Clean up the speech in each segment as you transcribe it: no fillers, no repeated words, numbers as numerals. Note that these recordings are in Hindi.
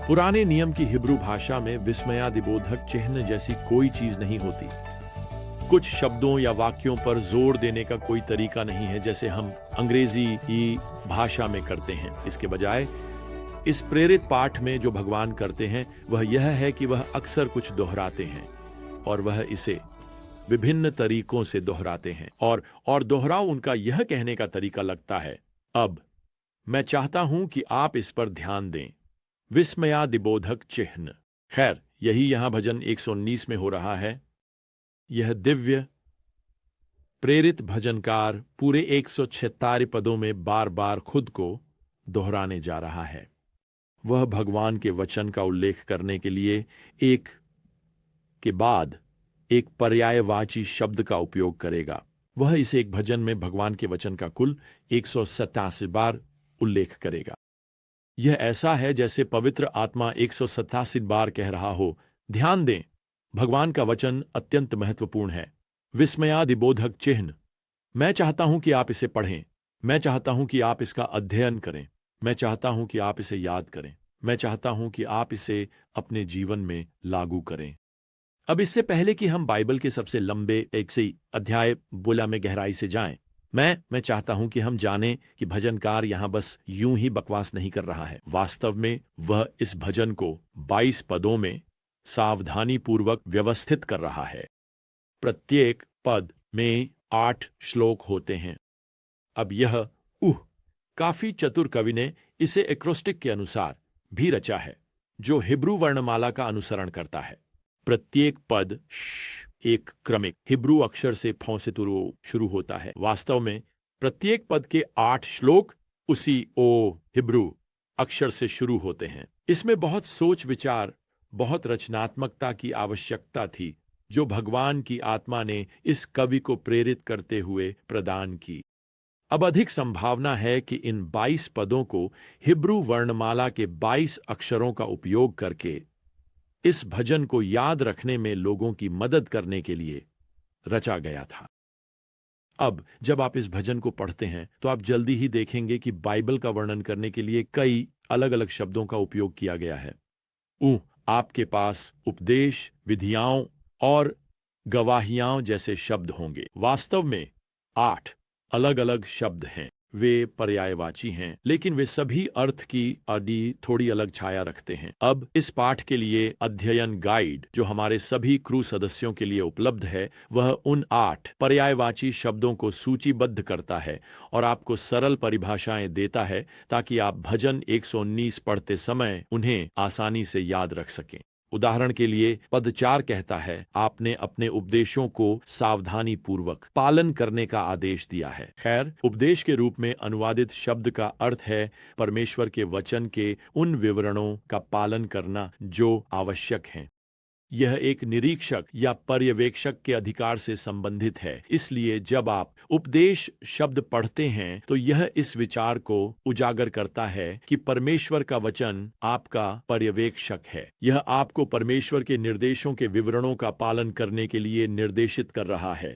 पुराने नियम की हिब्रू भाषा में विस्मयादिबोधक चिन्ह जैसी कोई चीज नहीं होती। कुछ शब्दों या वाक्यों पर जोर देने का कोई तरीका नहीं है जैसे हम अंग्रेजी की भाषा में करते हैं। इसके बजाय इस प्रेरित पाठ में जो भगवान करते हैं वह यह है कि वह अक्सर कुछ दोहराते हैं और वह इसे विभिन्न तरीकों से दोहराते हैं और दोहराव उनका यह कहने का तरीका लगता है, अब मैं चाहता हूं कि आप इस पर ध्यान दें। विस्मयादिबोधक चिन्ह। खैर, यही यहां भजन 119 में हो रहा है। यह दिव्य प्रेरित भजनकार पूरे 146 पदों में बार बार खुद को दोहराने जा रहा है। वह भगवान के वचन का उल्लेख करने के लिए एक के बाद एक पर्यायवाची शब्द का उपयोग करेगा। वह इसे एक भजन में भगवान के वचन का कुल 187 बार उल्लेख करेगा। यह ऐसा है जैसे पवित्र आत्मा 187 बार कह रहा हो, ध्यान दें, भगवान का वचन अत्यंत महत्वपूर्ण है। विस्मयादिबोधक चिन्ह। मैं चाहता हूं कि आप इसे पढ़ें। मैं चाहता हूं कि आप इसका अध्ययन करें। मैं चाहता हूं कि आप इसे याद करें। मैं चाहता हूं कि आप इसे अपने जीवन में लागू करें। अब इससे पहले कि हम बाइबल के सबसे लंबे 100 अध्याय बोला में गहराई से जाएं, मैं चाहता हूं कि हम जानें कि भजनकार यहां बस यूं ही बकवास नहीं कर रहा है। वास्तव में वह इस भजन को 22 पदों में सावधानी पूर्वक व्यवस्थित कर रहा है। प्रत्येक पद में 8 श्लोक होते हैं। अब यह काफी चतुर कवि ने इसे एक्रोस्टिक के अनुसार भी रचा है, जो हिब्रू वर्णमाला का अनुसरण करता है। प्रत्येक पद एक क्रमिक हिब्रू अक्षर से फौ से शुरू होता है। वास्तव में प्रत्येक पद के 8 श्लोक उसी हिब्रू अक्षर से शुरू होते हैं। इसमें बहुत सोच विचार, बहुत रचनात्मकता की आवश्यकता थी, जो भगवान की आत्मा ने इस कवि को प्रेरित करते हुए प्रदान की। अब अधिक संभावना है कि इन 22 पदों को हिब्रू वर्णमाला के 22 अक्षरों का उपयोग करके इस भजन को याद रखने में लोगों की मदद करने के लिए रचा गया था। अब जब आप इस भजन को पढ़ते हैं तो आप जल्दी ही देखेंगे कि बाइबल का वर्णन करने के लिए कई अलग अलग शब्दों का उपयोग किया गया है। आपके पास उपदेश, विधियाओं और गवाहियां जैसे शब्द होंगे। वास्तव में 8 अलग अलग शब्द हैं। वे पर्यायवाची हैं, लेकिन वे सभी अर्थ की थोड़ी अलग छाया रखते हैं। अब इस पाठ के लिए अध्ययन गाइड जो हमारे सभी क्रू सदस्यों के लिए उपलब्ध है, वह उन 8 पर्यायवाची शब्दों को सूचीबद्ध करता है और आपको सरल परिभाषाएं देता है ताकि आप भजन 119 पढ़ते समय उन्हें आसानी से याद रख सकें। उदाहरण के लिए पद 4 कहता है, आपने अपने उपदेशों को सावधानी पूर्वक पालन करने का आदेश दिया है। खैर, उपदेश के रूप में अनुवादित शब्द का अर्थ है परमेश्वर के वचन के उन विवरणों का पालन करना जो आवश्यक हैं। यह एक निरीक्षक या पर्यवेक्षक के अधिकार से संबंधित है। इसलिए जब आप उपदेश शब्द पढ़ते हैं तो यह इस विचार को उजागर करता है कि परमेश्वर का वचन आपका पर्यवेक्षक है। यह आपको परमेश्वर के निर्देशों के विवरणों का पालन करने के लिए निर्देशित कर रहा है।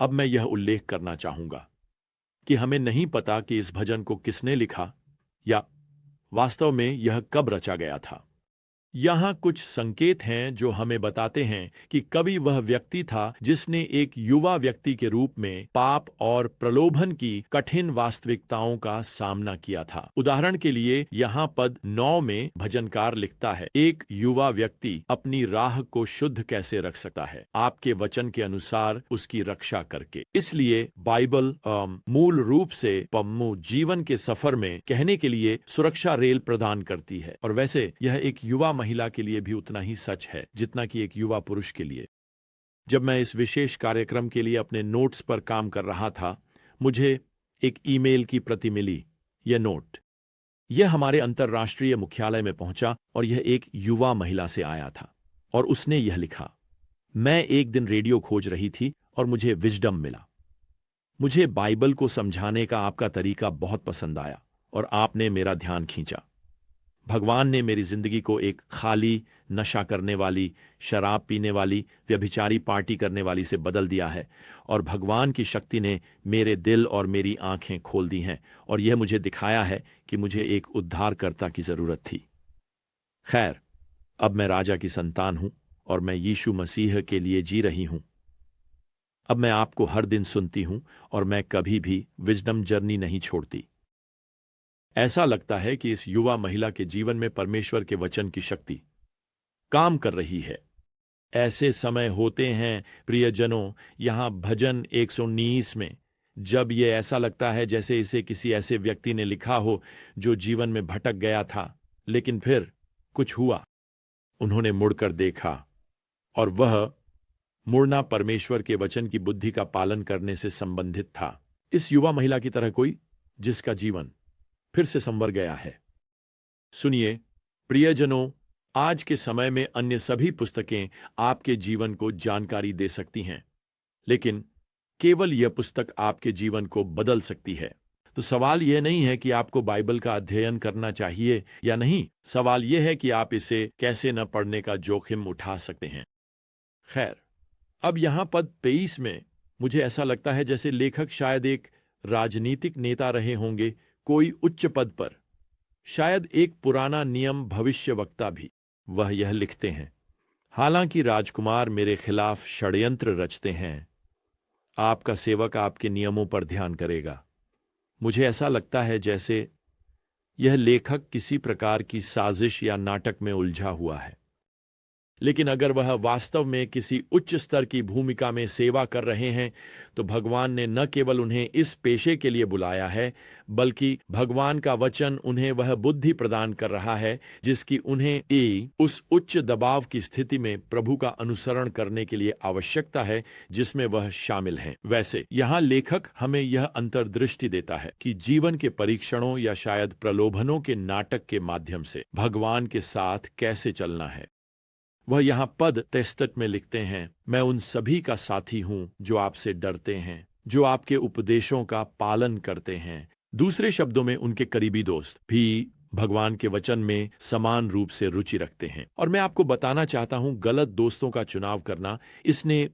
अब मैं यह उल्लेख करना चाहूंगा कि हमें नहीं पता कि इस भजन को किसने लिखा या वास्तव में यह कब रचा गया था। यहाँ कुछ संकेत हैं जो हमें बताते हैं कि कवि वह व्यक्ति था जिसने एक युवा व्यक्ति के रूप में पाप और प्रलोभन की कठिन वास्तविकताओं का सामना किया था। उदाहरण के लिए यहाँ पद 9 में भजनकार लिखता है, एक युवा व्यक्ति अपनी राह को शुद्ध कैसे रख सकता है, आपके वचन के अनुसार उसकी रक्षा करके। इसलिए बाइबल मूल रूप से जीवन के सफर में कहने के लिए सुरक्षा रेल प्रदान करती है, और वैसे यह एक युवा महिला के लिए भी उतना ही सच है जितना कि एक युवा पुरुष के लिए। जब मैं इस विशेष कार्यक्रम के लिए अपने नोट्स पर काम कर रहा था, मुझे एक ईमेल की प्रति मिली। यह नोट हमारे अंतर्राष्ट्रीय मुख्यालय में पहुंचा और यह एक युवा महिला से आया था और उसने यह लिखा, मैं एक दिन रेडियो खोज रही थी और मुझे विजडम मिला। मुझे बाइबल को समझाने का आपका तरीका बहुत पसंद आया और आपने मेरा ध्यान खींचा। भगवान ने मेरी जिंदगी को एक खाली, नशा करने वाली, शराब पीने वाली, व्यभिचारी पार्टी करने वाली से बदल दिया है, और भगवान की शक्ति ने मेरे दिल और मेरी आंखें खोल दी हैं और यह मुझे दिखाया है कि मुझे एक उद्धारकर्ता की जरूरत थी। खैर, अब मैं राजा की संतान हूं और मैं यीशु मसीह के लिए जी रही हूं। अब मैं आपको हर दिन सुनती हूं और मैं कभी भी विजडम जर्नी नहीं छोड़ती। ऐसा लगता है कि इस युवा महिला के जीवन में परमेश्वर के वचन की शक्ति काम कर रही है। ऐसे समय होते हैं प्रियजनों, यहां भजन 119 में, जब ये ऐसा लगता है जैसे इसे किसी ऐसे व्यक्ति ने लिखा हो जो जीवन में भटक गया था, लेकिन फिर कुछ हुआ। उन्होंने मुड़कर देखा और वह मुड़ना परमेश्वर के वचन की बुद्धि का पालन करने से संबंधित था। इस युवा महिला की तरह कोई जिसका जीवन फिर से संवर गया है। सुनिए प्रियजनों, आज के समय में अन्य सभी पुस्तकें आपके जीवन को जानकारी दे सकती हैं, लेकिन केवल यह पुस्तक आपके जीवन को बदल सकती है। तो सवाल यह नहीं है कि आपको बाइबल का अध्ययन करना चाहिए या नहीं, सवाल यह है कि आप इसे कैसे न पढ़ने का जोखिम उठा सकते हैं। खैर, अब यहां पद 23 में मुझे ऐसा लगता है जैसे लेखक शायद एक राजनीतिक नेता रहे होंगे, कोई उच्च पद पर, शायद एक पुराना नियम भविष्यवक्ता भी। वह यह लिखते हैं, हालांकि राजकुमार मेरे खिलाफ षड्यंत्र रचते हैं, आपका सेवक आपके नियमों पर ध्यान करेगा। मुझे ऐसा लगता है जैसे यह लेखक किसी प्रकार की साजिश या नाटक में उलझा हुआ है, लेकिन अगर वह वास्तव में किसी उच्च स्तर की भूमिका में सेवा कर रहे हैं, तो भगवान ने न केवल उन्हें इस पेशे के लिए बुलाया है, बल्कि भगवान का वचन उन्हें वह बुद्धि प्रदान कर रहा है जिसकी उन्हें उस उच्च दबाव की स्थिति में प्रभु का अनुसरण करने के लिए आवश्यकता है जिसमें वह शामिल हैं। वैसे यहाँ लेखक हमें यह अंतर्दृष्टि देता है कि जीवन के परीक्षणों या शायद प्रलोभनों के नाटक के माध्यम से भगवान के साथ कैसे चलना है। वह यहां पद 63 में लिखते हैं, मैं उन सभी का साथी हूं जो आपसे डरते हैं, जो आपके उपदेशों का पालन करते हैं। दूसरे शब्दों में उनके करीबी दोस्त भी भगवान के वचन में समान रूप से रुचि रखते हैं। और मैं आपको बताना चाहता हूं, गलत दोस्तों का चुनाव करना, इसने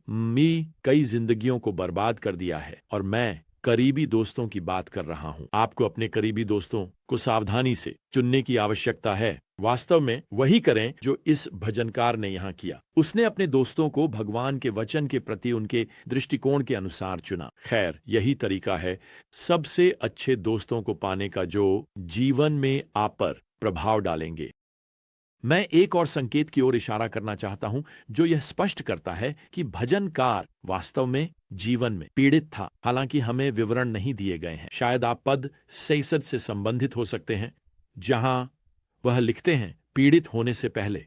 कई जिंदगियों को बर्बाद कर दिया है। और मैं करीबी दोस्तों की बात कर रहा हूं। आपको अपने करीबी दोस्तों को सावधानी से चुनने की आवश्यकता है। वास्तव में वही करें जो इस भजनकार ने यहां किया। उसने अपने दोस्तों को भगवान के वचन के प्रति उनके दृष्टिकोण के अनुसार चुना। खैर, यही तरीका है सबसे अच्छे दोस्तों को पाने का जो जीवन में आप पर प्रभाव डालेंगे। मैं एक और संकेत की ओर इशारा करना चाहता हूं जो यह स्पष्ट करता है कि भजनकार वास्तव में जीवन में पीड़ित था। हालांकि हमें विवरण नहीं दिए गए हैं। शायद आप पद 66 से संबंधित हो सकते हैं, जहां वह लिखते हैं, पीड़ित होने से पहले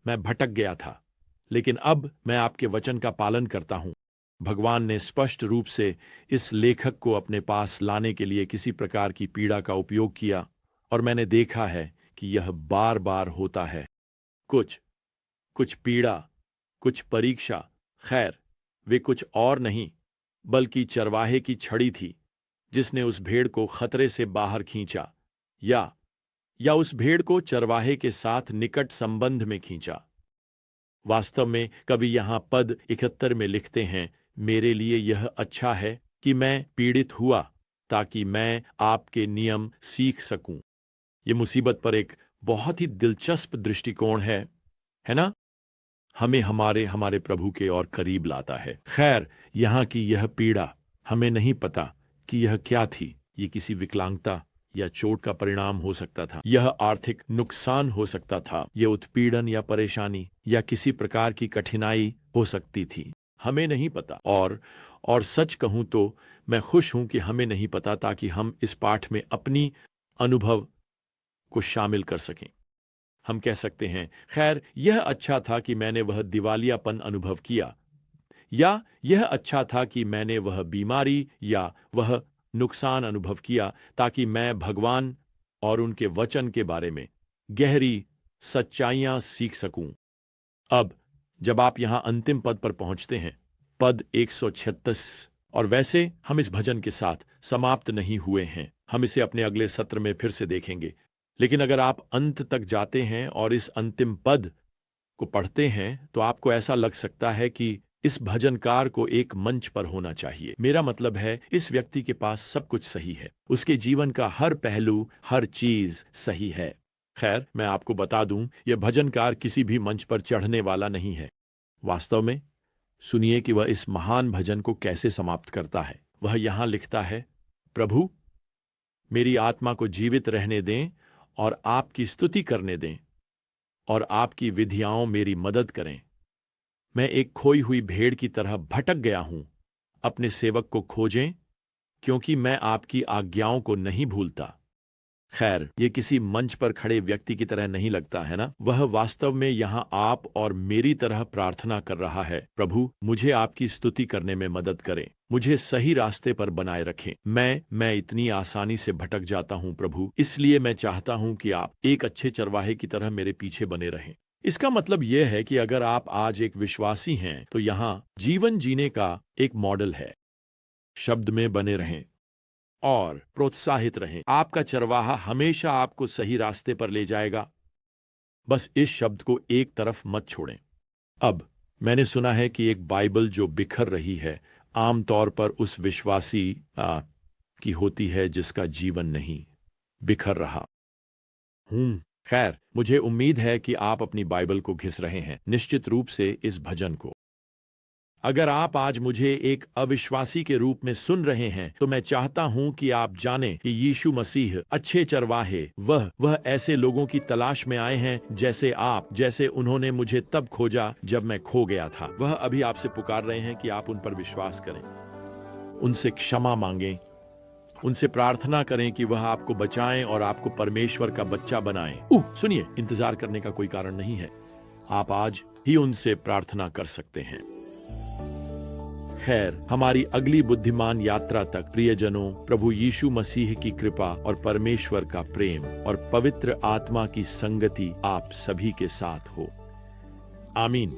मैं भटक गया था, लेकिन अब मैं आपके वचन का पालन करता हूं। भगवान ने स्पष्ट रूप से इस लेखक को अपने पास लाने के लिए किसी प्रकार की पीड़ा का उपयोग किया, और मैंने देखा है कि यह बार बार होता है। कुछ पीड़ा, कुछ परीक्षा। खैर, वे कुछ और नहीं बल्कि चरवाहे की छड़ी थी जिसने उस भेड़ को खतरे से बाहर खींचा, या उस भेड़ को चरवाहे के साथ निकट संबंध में खींचा। वास्तव में कवि यहां पद 71 में लिखते हैं, मेरे लिए यह अच्छा है कि मैं पीड़ित हुआ ताकि मैं आपके नियम सीख सकूं। यह मुसीबत पर एक बहुत ही दिलचस्प दृष्टिकोण है ना? हमें हमारे प्रभु के और करीब लाता है। खैर, यहां की यह पीड़ा, हमें नहीं पता कि यह क्या थी। ये किसी विकलांगता या चोट का परिणाम हो सकता था, यह आर्थिक नुकसान हो सकता था, यह उत्पीड़न या परेशानी या किसी प्रकार की कठिनाई हो सकती थी। हमें नहीं पता। और सच कहूं तो मैं खुश हूं कि हमें नहीं पता, ताकि हम इस पाठ में अपनी अनुभव को शामिल कर सकें। हम कह सकते हैं, खैर, यह अच्छा था कि मैंने वह दिवालियापन अनुभव किया, या यह अच्छा था कि मैंने वह बीमारी या वह नुकसान अनुभव किया, ताकि मैं भगवान और उनके वचन के बारे में गहरी सच्चाइयां सीख सकूं। अब जब आप यहां अंतिम पद पर पहुंचते हैं, पद 136, और वैसे हम इस भजन के साथ समाप्त नहीं हुए हैं। हम इसे अपने अगले सत्र में फिर से देखेंगे। लेकिन अगर आप अंत तक जाते हैं और इस अंतिम पद को पढ़ते हैं, तो आपको ऐसा लग सकता है कि इस भजनकार को एक मंच पर होना चाहिए। मेरा मतलब है, इस व्यक्ति के पास सब कुछ सही है। उसके जीवन का हर पहलू, हर चीज सही है। खैर, मैं आपको बता दूं, यह भजनकार किसी भी मंच पर चढ़ने वाला नहीं है। वास्तव में सुनिए कि वह इस महान भजन को कैसे समाप्त करता है। वह यहां लिखता है, प्रभु मेरी आत्मा को जीवित रहने दें और आपकी स्तुति करने दें, और आपकी विधियाओं मेरी मदद करें। मैं एक खोई हुई भेड़ की तरह भटक गया हूं। अपने सेवक को खोजें, क्योंकि मैं आपकी आज्ञाओं को नहीं भूलता। खैर, ये किसी मंच पर खड़े व्यक्ति की तरह नहीं लगता है ना? वह वास्तव में यहां आप और मेरी तरह प्रार्थना कर रहा है, प्रभु मुझे आपकी स्तुति करने में मदद करें, मुझे सही रास्ते पर बनाए रखें। मैं इतनी आसानी से भटक जाता हूं प्रभु, इसलिए मैं चाहता हूं कि आप एक अच्छे चरवाहे की तरह मेरे पीछे बने रहें। इसका मतलब यह है कि अगर आप आज एक विश्वासी हैं, तो यहां जीवन जीने का एक मॉडल है। शब्द में बने रहें और प्रोत्साहित रहें। आपका चरवाहा हमेशा आपको सही रास्ते पर ले जाएगा। बस इस शब्द को एक तरफ मत छोड़ें। अब मैंने सुना है कि एक बाइबल जो बिखर रही है, आमतौर पर उस विश्वासी की होती है जिसका जीवन नहीं बिखर रहा। खैर, मुझे उम्मीद है कि आप अपनी बाइबल को घिस रहे हैं, निश्चित रूप से इस भजन को। अगर आप आज मुझे एक अविश्वासी के रूप में सुन रहे हैं, तो मैं चाहता हूं कि आप जानें कि यीशु मसीह अच्छे चरवाहे वह ऐसे लोगों की तलाश में आए हैं जैसे उन्होंने मुझे तब खोजा जब मैं खो गया था। वह अभी आपसे पुकार रहे हैं कि आप उन पर विश्वास करें, उनसे क्षमा मांगें, उनसे प्रार्थना करें कि वह आपको बचाएं और आपको परमेश्वर का बच्चा बनाएं। सुनिए, इंतजार करने का कोई कारण नहीं है। आप आज ही उनसे प्रार्थना कर सकते हैं। खैर, हमारी अगली बुद्धिमान यात्रा तक प्रियजनों, प्रभु यीशु मसीह की कृपा और परमेश्वर का प्रेम और पवित्र आत्मा की संगति आप सभी के साथ हो। आमीन।